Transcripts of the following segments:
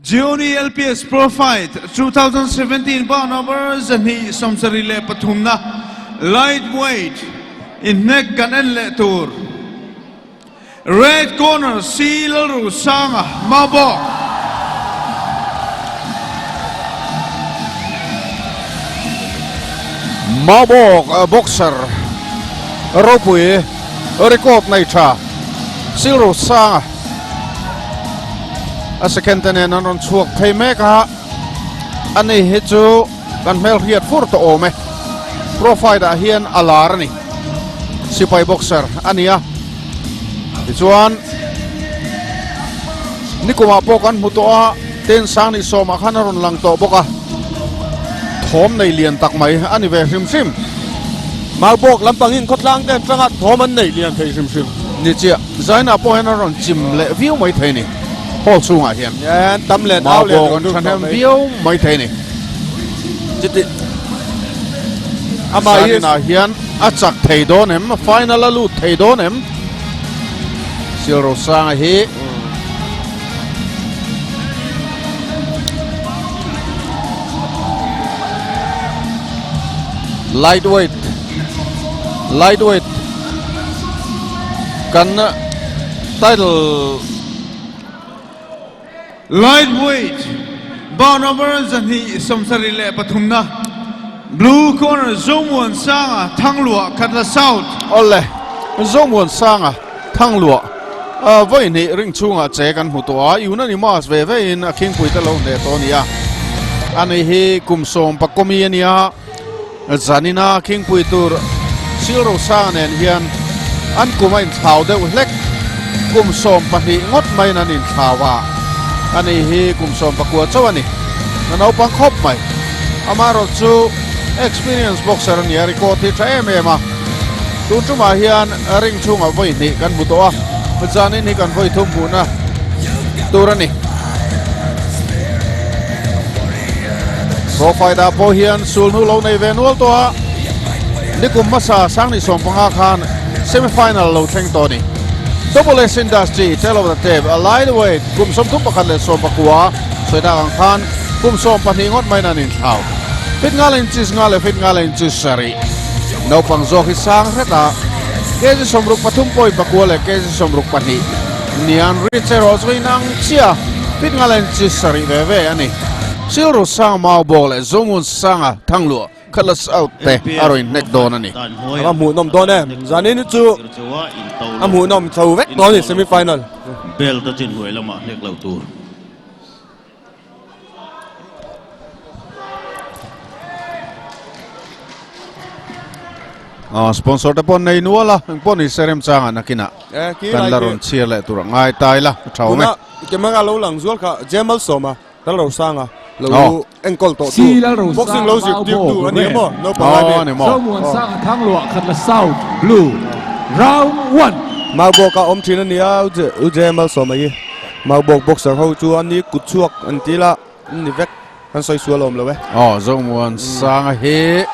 Gioni LPS Pro Fight 2017 bar numbers and he Somsarile Patumna lightweight in neck and le tour. Red corner Silaru Sanga Mabok. Mabok boxer Ropui record nature Silaru Sanga a second and on chuak paymaker ani hitu kan mel hiat furto ome profile a hian alarni sipai boxer ania chuan nikuma pokan mutoa ten sang ni soma khanaron lang to boka thom nei lian tak mai ani ve hrim hrim Mabok lampangin khotlang ten tanga thoman nei lian thei hrim hrim ni chia zaina po hanaron chim le view mai theini hol chunga hian yan tam le mau le kon thanem view mai theini chiti ama na hian achak thei donem final alu thei donem Silro Sanga hi lightweight kan title Lightweight bar numbers and he Somsarile Patumna. Blue corner Zomwan Sanga Tanglua Katla South. ole zomon sanga thanglua voi ni ring chunga che kan hutua yuna ni mas ve ve in a king puita lo ne tonia ani hi kumsom pakomi ania zanina king puitur Silro Sanga nen hian an kumain thau de lek kumsom pahi ngot mai nan in thawa ani hi kumsom pakua chawani nanau pang khop mai amaro chu experience boxer ni record thi tha ema tu chuma hian ring chunga voi ni kan butoa chanin ni kan voi thum buna turani profile da po hian sulnu lo nei venual to a nikum masa sangni sompanga khan semi final lo theng to ni double S industry tell over the tape a lightweight kum som thum pakhan le som pakua soida ang khan kum som paningot mai nan in thau fit ngalen chis ngale fit ngalen chis sari no pang zo hi sang reta kezi somruk pathum poi pakuale kezi somruk pani nian richero zoinang chia fit ngalen chis sari ve ani Silro Sanga mau bole zomun sanga thanglu khalas out te aroin nek don ani amu nom don em zanin chu amu nom thau vek don ni semi final bel ta chin huai lama nek lau tur sponsor te pon nei nuala pon ni serem changa nakina kan laron chiale tur ngai taila thaume kemanga lo lang zual kha Jamal Soma Silro Sanga lo ankle to boxing lo zip tu ani mo no pa ni mo Zomwan Sanga Tanglua Katla South Blue round 1 Mabok ka om thina nia u Jamal Soma yi Mabok boxer ho chu ani kutchuak antila ni vek kan soi sualom lo we zomun sanga hi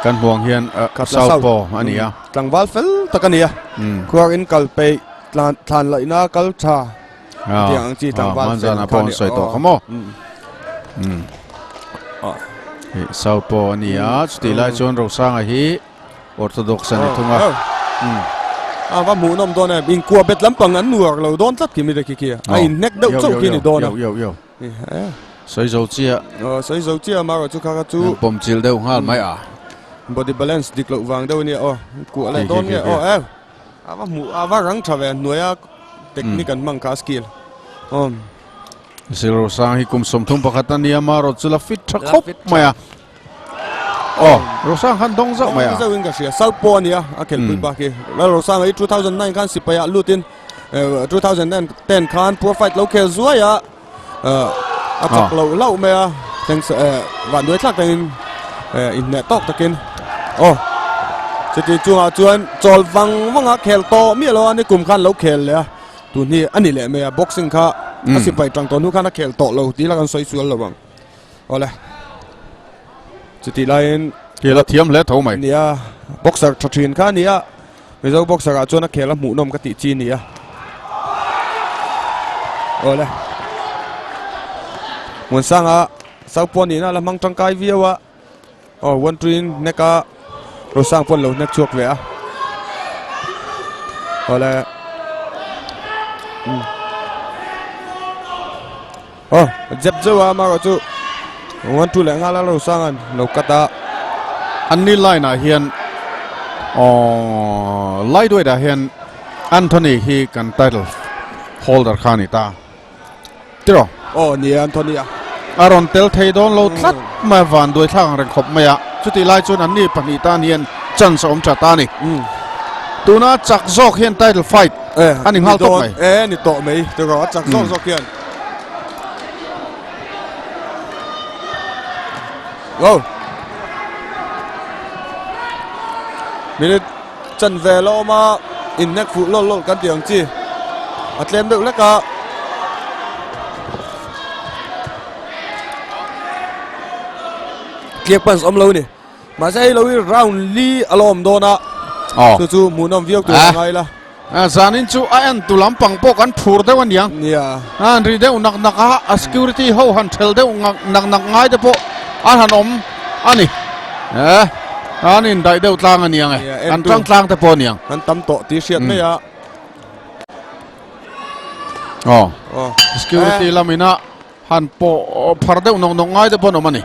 kan huang hian southpaw ania tlangwal fel takania khuak in kalpe tlan lai na kal tha tiang chi tlangwal manjana pon soi to khamo southpaw ania stila chon ro sanga hi orthodox ani thunga va mu nom don e bin kwa bet lampang an nuar lo don tlat ki mi de ki kia ai nek dau chau ki ni don yo soi zo chia soi zo chia ma ro chu kha chu pom chil deu ngal mai body balance dik lo wang đâu ni ku la don nge ava mu ava rang thave noya technique an mang ka skill Silro Sanga hi kum som thum pakhat ania ma ro chula fit thakop maya Rosang han dong zak maya zo inga sia salpo ania akel pui ba ki Rosang ai 2009 kan sipaya lutin 2010 kan profile local zuaya achak lo maya thanks van đối thak ten in net tok takin chiti chuan chol wanga khel to mi lo ani kum khan lo khel le tu ni ani le me boxing kha asipai tang to nu khan khel to lo ti la kan soi sual lo bang ole chiti line kela thiam le tho mai nia boxer thathin kha nia me zo boxer a chuan a khela mu nom ka ti chi nia ole muốn sang sau pon ni na la mang tangkai viawa one twin neka rồi sang pon lo nek chuak ve là dẹp dâu mà có chú one two lại ngã là rồi sang lo kata anh đi lại na hiền lại đuôi đã hiền Anthony hi kan title holder khani ta tiro ni Anthony Aaron tel thei don lo tlat ma van doi thang reng khop maya chuti lai chun an ni pani ta nian chan som cha ta ni tuna chak zok hian title fight anh hal tok mai ni to mai to ro chak zok hian go minute chân về lo mà in neck phụ lol kan tiang chi atlem được leka kiek pan om lo ni mà sai lo round li alom dona chu munom viok tu ngai la zanin chu an tu lampang po kan phur de wan yang an ri de nak nak a security ho han thel de nak ngai de po an han om ani anh in đại đều tlang anh nhang anh tlang te pon nhang anh tâm to tí xiết mấy security lamina han po phar deuh nong ngai te pon om ani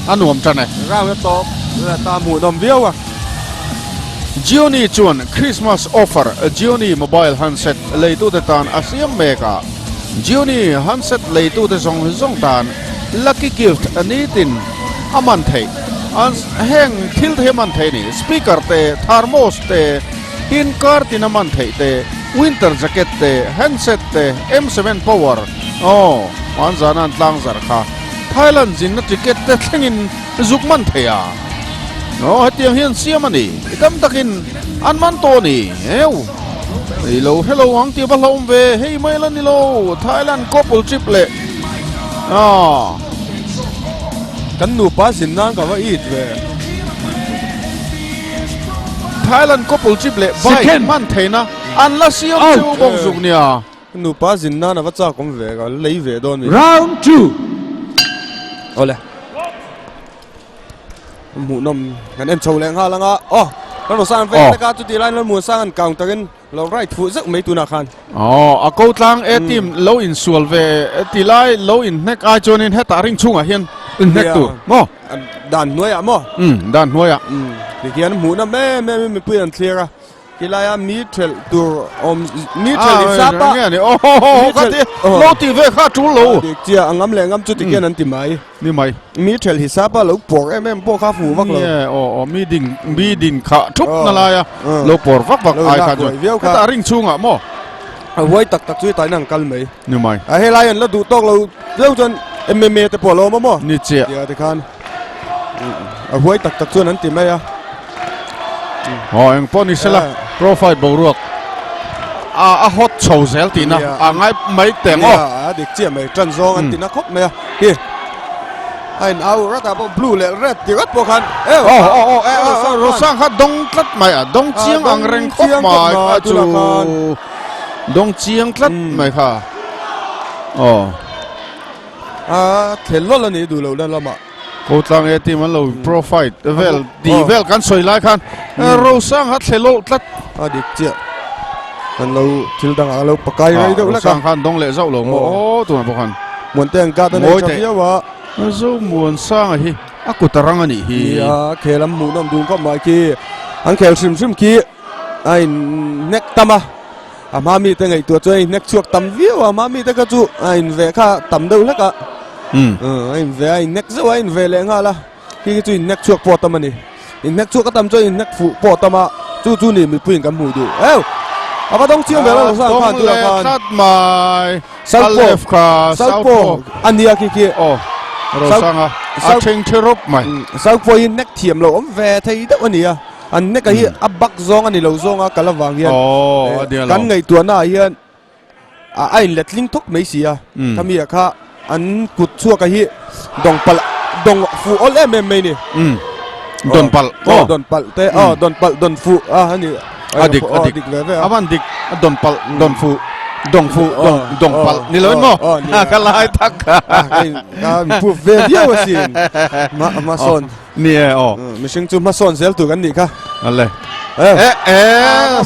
anh nuam chan này ra cái to là ta mu nom viau Gioni chuan Christmas offer Gioni mobile handset leitu te tan asiam meka Gioni handset leitu te zong tan lucky gift anitin aman thei an heng thil the man thei ni speaker te thermos te in car tin man thei te winter jacket te handset te M7 power an zanan tlang zar kha Thailand jin na ticket te thlengin zukman theya hatiang hian siamani ikam takin an man to ni hello ang ti ba hlom ve hey mailan ni lo Thailand couple trip le kan nu pa sin nan ka va it ve Thailand couple trip le vai man theina an la siam chu bong zuk nia nu pa sin nan va cha kom ve ka lei ve don mi Round 2. ole mu nom kan em chou leng ha langa nó sang về cái chút tí lại nó mua sang càng tới nó right phụ rất mấy tu nào khan a câu tlang e team low in sual ve ti lai low in nek a chonin het a ring chunga hian in nek tu mo dan nuôi à mo dan nuôi thì kia nó mu na me pui an clear à cái lai mi tel tu mi tel sa pa nghe này cái gì lo ti ve kha chu lo thì chia ang ngam leng ngam chút tí kia nan ti mai ni mai mi tel hi sa pa lo por em po kha fu vak lo mi din kha thup na la ya lo por vak ai kha jo ta ring chunga mo huai tak chui tai nang kal mai ni mai he lai an la du tok lo chon MMA te po lo mo ni che ya te khan huai tak chuan an ti mai à anh poni sela profile boruak hot chou zel tina ngai mai teng dik chia mai tran zong an tina khop mai ki ein au rata bo blue le red ti rat po khan ro sang kha dong tlat mai dong chiang ang reng khop mai chu dong chiang tlat mai kha thelo la ni du lo la ma cô tlang e team an lo profile vel kan soi lai khan ro sang ha thelo tlat dik chia an lo thil dang a lo pakai rai deuh la sang khan dong le zau lo mo tu na bokhan mon teng ka ta nei chapia wa zo muan sang hi akutarang ani hi ya khelam mu nom dung ko mai ki an khel sim ki ai nek tama mami te ngai tu choi nek chuak tam viu mami te ka chu ai ve kha tam deuh la ka anh về anh neck dấu anh về lại ngã là khi cái chuyện neck chuột bỏ tâm này neck chuột cái tâm cho anh neck phụ bỏ tâm à chú này mình quên cái mùi đủ bắt đông chiêu về là sao phan tu là phan mai Southpaw anh đi kia rồi sang chênh chớp mày Southpaw in neck thiểm lâu ấm về thấy đâu anh đi anh neck cái áp bắc zong anh đi lâu zong cả là vàng hiền cắn ngày tuần à hiền anh lật linh thúc mấy xí tham gia cả anh cút chua cái hi dong phụ all em ni don pal te don phụ anh đi adik ve avan dik don pal don phụ ดงฟูดงปัลนี่เลยมั้งกันลายทัก ผู้เวียว่าสิมาสอน เนี่ยอ๋อ ไม่ใช่จุมาสอนเซลตัวกันนี่ค่ะ อะไร เอ๊ะ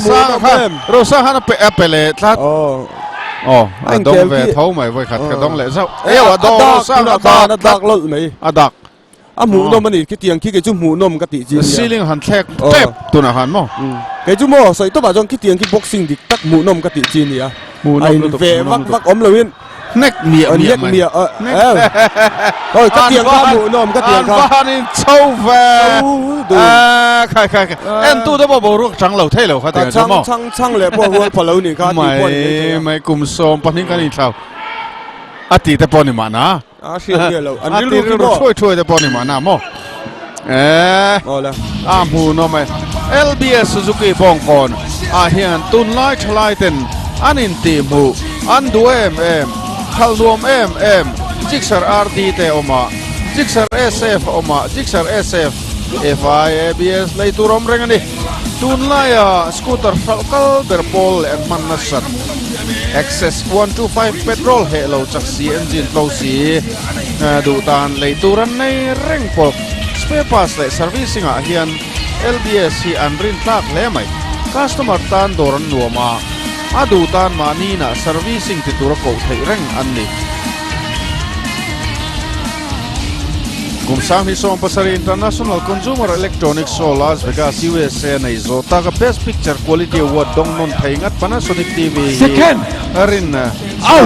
สร้างครับเราสร้างให้ไปเลยทัด อ๋อดงเวทเขาไม่ไว้ขัดกระดงเลยเจ้าว่าดงสร้างดักรถไหม ดักหมูนมมันนี่คิดเตียงคิดกับจุหมูนมกติจีน ซีลิงหันแทกเจ็บตัวน่ะหันมั้ง cái chú mò sợi tôi bảo cho cái tiền cái boxing thì tắc mũ nôm cái tỷ chi nè anh về vắt ốm là viên neck mía mía rồi cái tiền ra mũ nôm cái tiền ra anh đi sâu về khai em tu đó bảo ruột trắng lẩu thế lẩu khai tiền chứ mò trăng lẹ bỏ ruột bỏ lẩu nè cái mày cùng xôm bắt những cái gì sao tỷแต่ปอนี่มานะxin nghe lẩu anh tỷช่วยแต่ปอนี่มานะมอหมูนอมLBS Suzuki บองกอนเฮียนตุนไล่ชลายเต็นอันอินตีมูอันดูทัลรวมจิกเซอร์ RD เตอมาจิกเซอร์ SF อมาจิกเซอร์ SF FI ABS เลยตัวรมเร่งนี่ตุนไล่สกูตเตอร์ฟัลกัลเบอร์โพลและมันนัส Access 125 Petrol เฮโลจากสีเอนจินโปรสีดูตานเลยตัวรันในเร่งปกSpare parts le servicing a hian LBS hi an rin tlak hle mai customer tan doran nuama adu tan ma ni na servicing ti tur ko thei reng an ni kumsang hi som pasari International Consumer Electronics Show Las Vegas USA nei zota ka best picture quality award dong non thaingat Panasonic TV second rin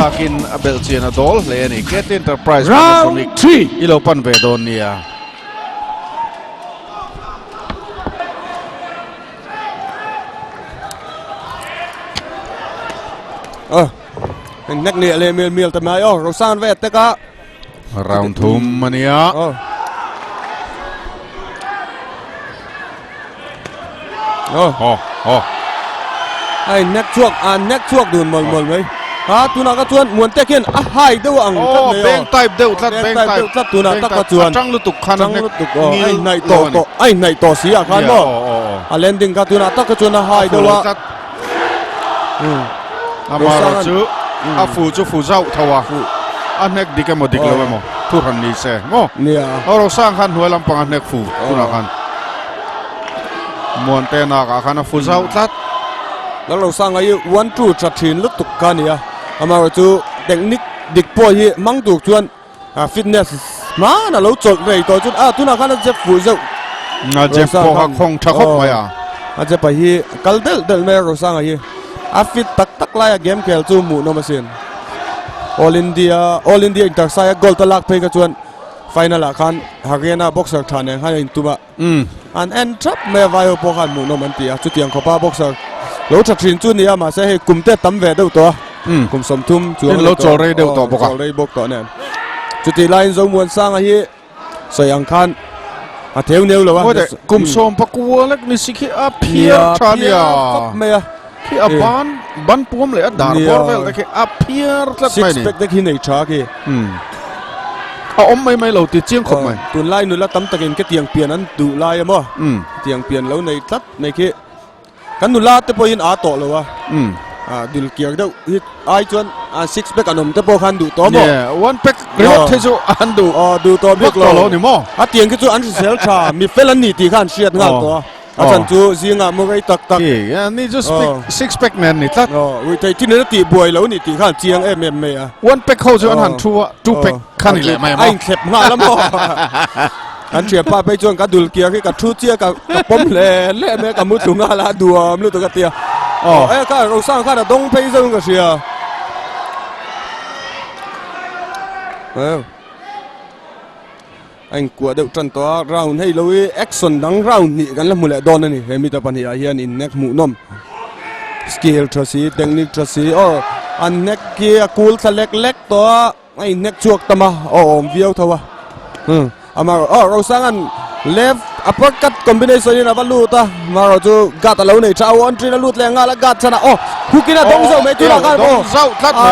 akin belchina dol hle ni Get Enterprise Panasonic 3 ilo pan ve don nia nét nè lên miền tầm này rồi sang về tất cả round thum mania ai nét chuộc đùn mòn mấy tu nào các chuan muốn tết kiên hai đâu ăn beng type đâu tắt beng type tu nào tắt các chuan trăng lutuk khăn anh này to xí à khăn đó landing các tu nào tắt các chuan hai đâu mà chú phụ chú phụ dâu thầu anh nét đi cái một đi lâu mà thu hành đi xe ngô rồi sang khăn huay làm bằng anh nét phụ tu nào khăn muốn tên nào cả khăn phụ dâu tắtแล้วสร้างไอ้วันจูจัดทีนลุตุกกันเนี่ยมาเราจูเทคนิคดิกป่วยมั่งถูกชวนฟิตเนสมาน่ะเราจดเลยตัวจุดทุนอาคารเจ็บฝูเจ้าเจ็บปวดคงทักเข้าไปอาจจะไปที่กัลเดลเมอเราสร้างไอ้ฟิตตักไล่เกมเกลจูหมู่นมาเซียนAll India Intersaya Gold ตลักเพย์กระชวนไฟนั่นแหละคันฮาร์เรน่าบ็อกเซอร์ทานเนี่ยให้อินตุบะอันเอ็นทรัพย์เมื่อวายพวกขันหมู่นมันตีจุดเตียงขบ้าบ็อกเซอร์เราจัดทีมจุดนี้มาเสียให้กลุ่มเตะตั้มเวดเดียวตัวกลุ่มสมทุมจุดเราโจรเดียวตัวบอกเลยบอกตัวเนี่ยจุดที่ไลน์จงมวนสร้างไอ้สวยอังคารเที่ยวเนียวเลยวะกลุ่มสมปักวัวเล็กนี่สิขี้อาเพียชานียขี้อาบันปุ่มเลยดาร์บอลเวลแต่ขี้อาเพียร์ตัดไปนี่ ซิกแพคได้ขี้ไหนช้าขี้ไม่เราติดเจียงขบไหมตุนไล่นู่นละตั้มตะเกียงก็เตียงเปลี่ยนนั้นดูไล่มั้งเตียงเปลี่ยนแล้วในตัดในขี้กันนู่นละแต่พอยินอาโตเลยวะดิลเกียร์เด้อไอ้จวนซิกแพคอันนั้นแต่พอคันดูตัวมั้งวันแพ็คเรียบเทจูอันดูตัวเบิกเรานี่มั้งเตียงก็จูอันเซลชามีเฟลันนี่ตีขันเชียดงานตัวอาจารย์จูซิงอ่ะมึงไอ้ตักนี่จูซิกแพคแมนนี่ตัดวิธีที่นี่ตีบวยแล้วนี่ตีขันเจียงเอ็มวันแพ็คเขาจะอันหันทูแพ็คขันนี่แหละไม่ไอ้เข็บงานแล้วมั้งอันเชียร์ป้าไปจวนกับดุลเกียร์กับทูเจียกับป้อมเล่แม่กับมุตุงาลาดัวมรู้ตัวกันเตียข้าเราสร้างข้าเราต้องไปซึ่งกับเชียร์anh của đậu trần to round hay lâu action đắng round nhị gắn là một lệ đòn này hay mi tập anh hiện in neck mũ nôm skill trusty technique trusty anh neck kia cool select leg to anh neck chuột tama view thôi mà rồi sang anh left uppercut combination này là value ta mà rồi chú gạt lâu này trao entry là lút leng là gạt chana hukina dong dâu mấy tu là gan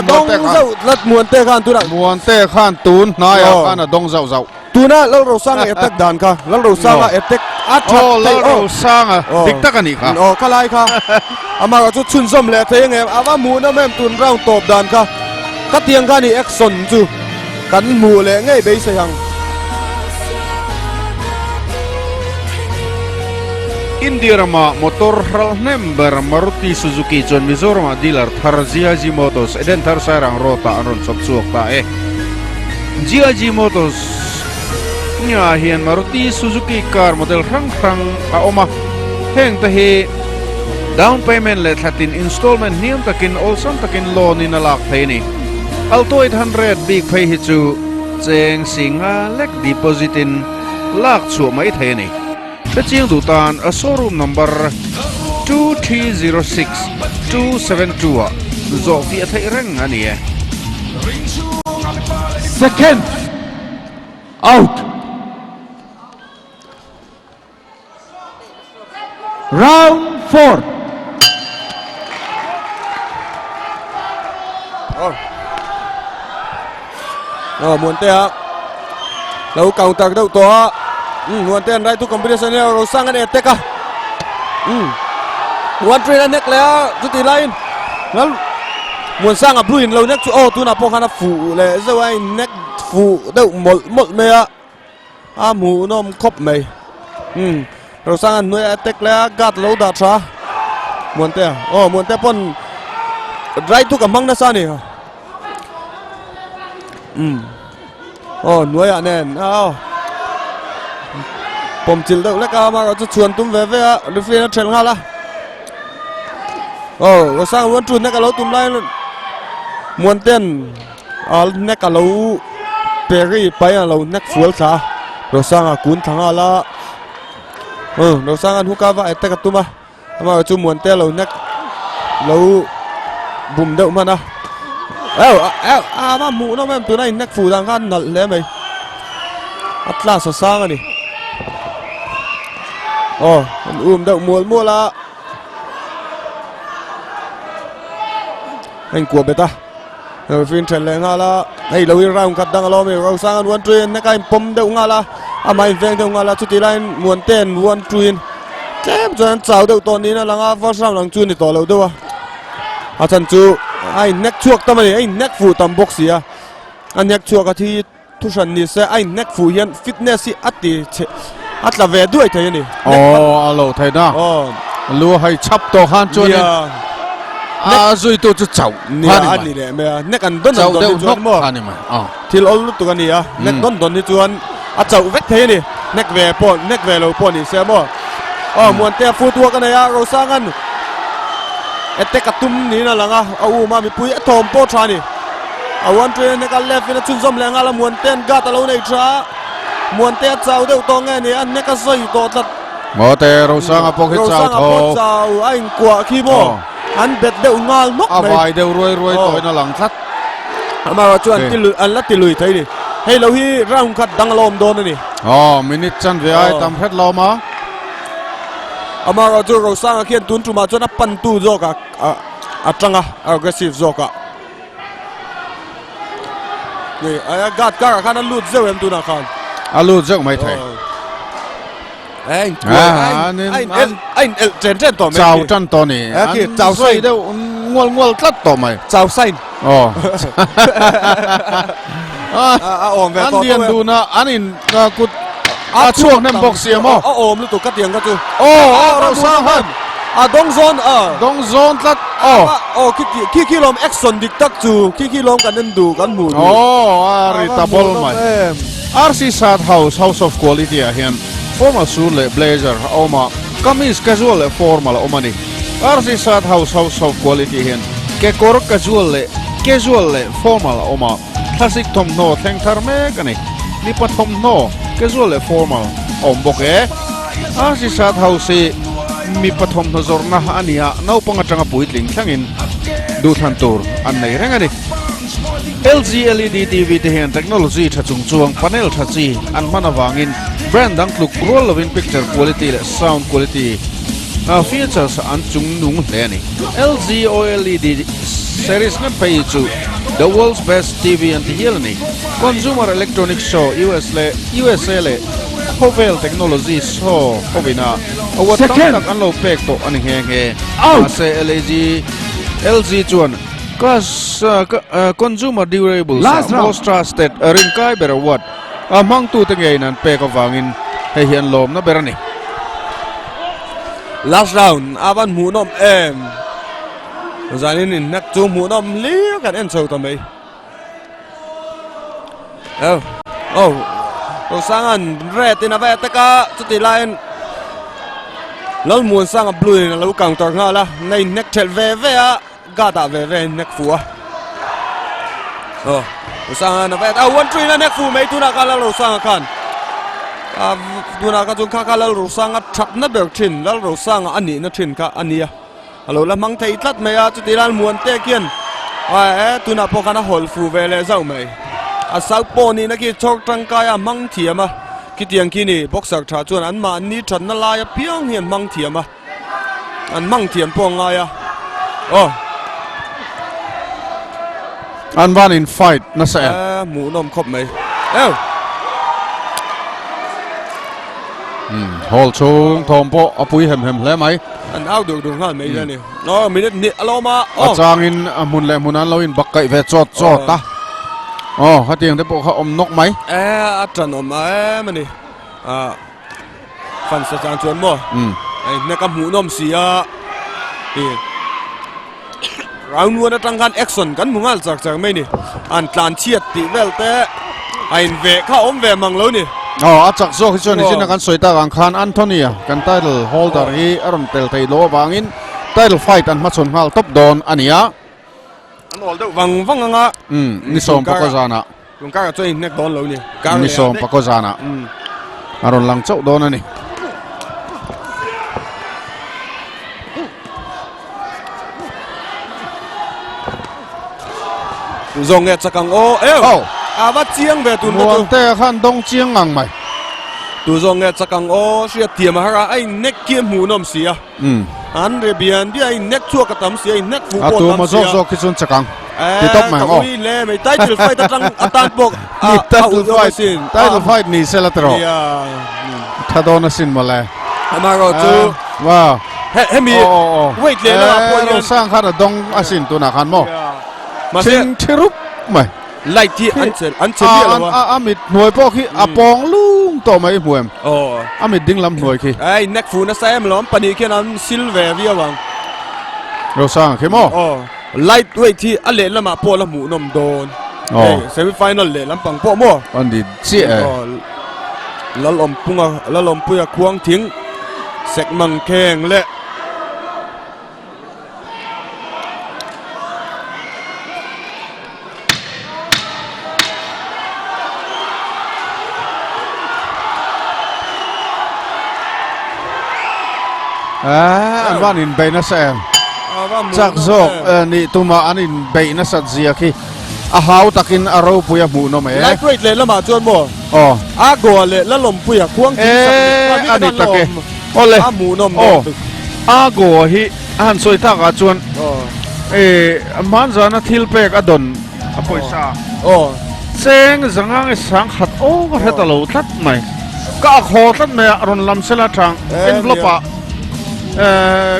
dong dâu lát muôn tê khan tu là muôn tê khan tún nói khan là dong dâu dâu tuna lo ro sang attack dan kha lo ro sang attack attack oh lo sang dik tak ani kha oh kalai kha ama ga chu chun zom le the nge awa mu na mem tun round top dan kha ka tiang kha ni action chu kan mu le ngai be se hang India Rama motor hral number Maruti Suzuki John Mizoram dealer thar GIG Motors eden thar sarang rota aron sok chuak ta GIG Motors nya hian Maruti Suzuki car model rang a oma heng ta hi down payment le thatin installment niam takin olson takin loan in alak thaini Alto 800 big pay hi chu cheng singa lek deposit in lak chu mai thaini Pechiang Dutan a showroom number 2306 272 zo fi thai rang ani Second. Out. Round 4. Muôn te lâu counter đâu to muôn te right to combination ro sang an attack ka muôn train neck le chu ti line ngal muôn sang a blue in lo neck chu tu na po khana fu le zawai neck fu đâu mol me a mu nom khop me ro sang an noi attack le gat lo da tra muôn te pon right to kamang na sa ni nuôi à nè bom chil đâu lấy cả mà có chuồn tum về về được phiên trần ha la có sang luôn chuồn nè cả lâu tum lại muôn tiền nè cả lâu perry bay à lâu nè full sa rồi sang à cuốn thằng à la rồi sang anh huka vậy tất cả tum mà chú muôn tiền lâu nè lâu bùm đâu mà na mà mũ nó em từ này nét phủ đang gan nặn lẽ mày Atlas sang này đậu mua là anh của beta rồi phiên trần lệ nga là hay lâu ra một cắt đang lo mày rồi sang one train nét cái pom đậu nga là mày ven đậu nga là chút tí lại muốn tiền one train chém cho anh cháu đậu toàn đi là nga phát sang lăng chuyên thì tỏ lâu đâu chân chú anh neck chuộc tâm này anh neck phủ tầm box à anh neck chuộc cái thì thu sản ni sẽ anh neck phủ hiện fitness at là về đuôi thấy này alo thấy na lúa hay chắp to han cho nên rồi tôi cho cháu anh này nè mẹ neck anh đón đón đi chuan mà anh mà thì lâu lúc tụi anh à neck đón đi chuan cháu vết thế này neck về lâu pon đi xem mà muốn te phu tua cái này à rồi sang anh attack atum ni na langa au ma mi pui atom po thani awan train ne ka left in chun zom lenga la muan ten ga ta lo nei tra muan te chau deu to nge ni an ne ka zoi to tat mo te ro sang a pok chau tho chau ain kwa khi mo an bet deu ngal nok mai avai deu roi to na lang thlat ama chuan ti an la ti lui thai ni hei lo hi round khat dang lom don ni minute chan ve ai tam phet lo ma Amara Juro sang khian tun tuma chona pan tu zoka atanga aggressive zoka ni aya gat kara khana lut zeu em tuna khan alu zeu mai thai anh chen to me chào chân to ni chào sai đâu ngol cắt to mai chào sai ông về to điền du na anin cút chuộc nem box gì mà lúc tụ cắt tiền cắt tu rồi sao hơn dong zone lát khi lom action dik tak chu khi lom kan nên du kan mu readable mai RC Sad House of Quality hian formal suit le blazer oma kamis casual le formal omani RC Sad House of Quality hian ke kor casual le formal oma classic thom no theng thar me kani ni pathom no casual le formal omboke RC Sad House mi pathom no zorna ania no panga tanga puitling thangin du than tur an nei rengani LG LED TV te hian technology tha chung chuang panel tha chi an manawangin brand dang tluk roll loving picture quality le sound quality features an chung nung hle ni LG OLED series na pay chu the world's best TV and hilni consumer electronics show USA le Hovel Technology show hovina awat Second. tak an lo pek to ani nge Out. ase LG chuan consumer durables Last round. most trusted rin kai ber award among tu te ngei nan pek awangin he hian lom na berani last round avan mu nom em zanin in nak chu mu nom li kan en chau tamai sangan red in ave taka chuti line lol muan sang a blue na lo kang tor nga la nei nek thel ve a gata ve nek fu a sangan ave a 1-3 na nek fu mai tu na kala lo sang kan tu na ka chung kha kala lo sang a thap na ber thin lal ro sang ani na thin ka ania alo la mang thei tlat mai a chuti lan muan te kian tu na po kana hol fu ve le zau mai a sau po ni na ki chok tang kaya mang thiama ki tiang ki ni boxer tha chuan an ma ni than na la ya piang hian mang thiama an mang thiam po nga ya an van in fight na sa mu nom khop mai hol chung thom po apui hem hle mai an au được nga mai ra ni minute ni alo ma achangin mun le munan lo in bakkai ve chot ta hatiang te po kha om nok mai a tran om mani fan sa chang chuan mo ai na ka mu nom sia round 1 atang kan action kan mungal chak mai ni an tlan chiat ti vel te ain ve kha om ve mang lo ni achak zo khichon ni sin kan soita kan khan Anthony kan title holder hi aron tel thei lo wangin title fight an ma chon hal top don ania an ol de wang nga ni som pakozana kun ka choi nek don lo ni ni som pakozana aron lang chau don ani zong nge chakang awa chiang ve tun muang te khan dong chiang ngang mai tu zong nge chakang sia tiam hara ai nek kiem mu nom sia an re bian bi ai nek chua ka tam sia nek fu po atu tam ma sia zo khichon chakang ti top mai ngo le mai title fight atang atan pok ni title fight ni selatro ya thadona sin male amaro chu wa he mi wait le la po lo sang khana dong asin tu na khan mo ma sing thirup mai light ti an chen bi la wa amit hnuai po khi apong lung to mai huem oh amit ding lam hnuai khi ai nek fu na sam lom pani khian an silver vi awang lo sang khi mo light weight thi ale lama po la mu nom don semi final le lampang po mo an di chi lalom puya khuang thing sek mang kheng le an van in beina sa chak zo ni tuma an in beina sa zia khi a hau takin aro puya mu no me light weight le lama chuan mo a go le lalom puya khuang thing ani take ole a mu nom a go hi an soi ta ka chuan man zana thil pek adon a poisa seng zangang sang khat ka heta lo tlat mai ka kho tlat me ron lam sela thang envelope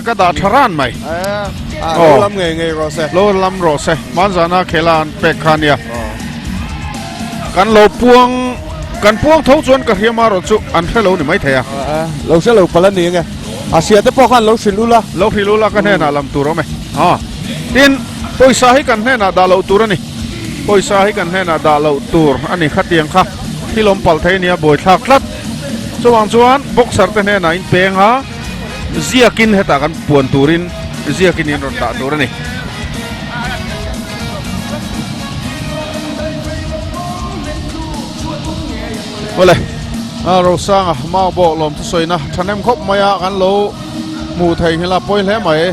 ka da tharan mai lo lam nge lo lam ro se man zana khelan pek khania kan lo puang tho chuan ka hiama ro chu an thelo ni mai theya lo se lo palan ni nge asia te po khan lo hrilula kan he na lam tu ro me tin poisa hi kan he na da lo tur ani poisa hi kan he na da lo tur ani khatiang kha hilom pal thei nia boi thak thlat chuan boxer te he na in peng ha ziakin heta kan puan turin ziakin in ron da tur ani ole ro sang ma bo lom tu soina thanem khop maya kan lo mu thei hela poi hle mai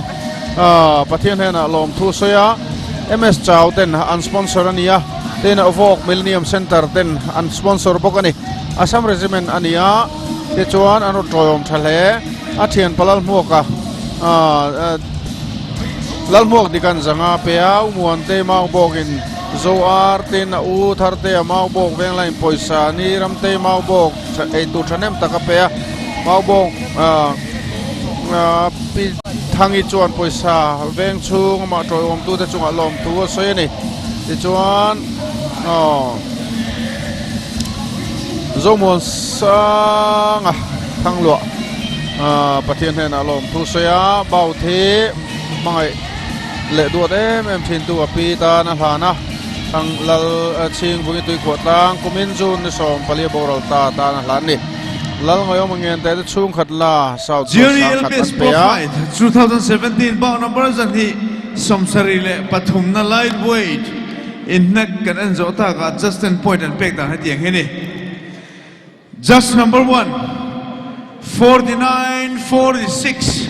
pathian hena lom thu soya MS Chow ten an sponsor ania ten Ovok Millennium Center ten an sponsor bokani Assam Regiment ania te chuan an toyom thale a thian palal muaka lalmuak di kan zanga pea umuan te mau bokin zo arte na u tharte mau bok veng lain poisa ni ram te mau bok ei tu thanem taka pea mau bok pi thangi chuan poisa veng chung ma troi om tu te chung alom tu soi ni ti chuan zo mon sang thang lo pathian hen alom tu soya bau the mangai le duat em thin tu api ta na hlana thang lal ching bungi tui khot lang kumin jun ni som palia boral ta na hlan ni lal ngayo mangen te chung khat la south Jerry Elvis Profite 2017 bout numbers and he Somsarile Pathumna lightweight in neck kan en zo ta ga Justin Point and pek dan hatiang hini just number 1 49-46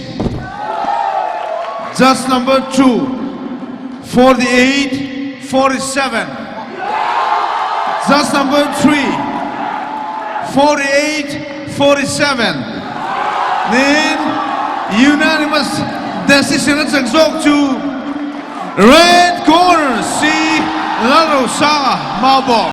just number 2 48-47 just number 3 48-47 then unanimous decision at Zhangzhou to red corner, see Lalo Saga Mao Bo.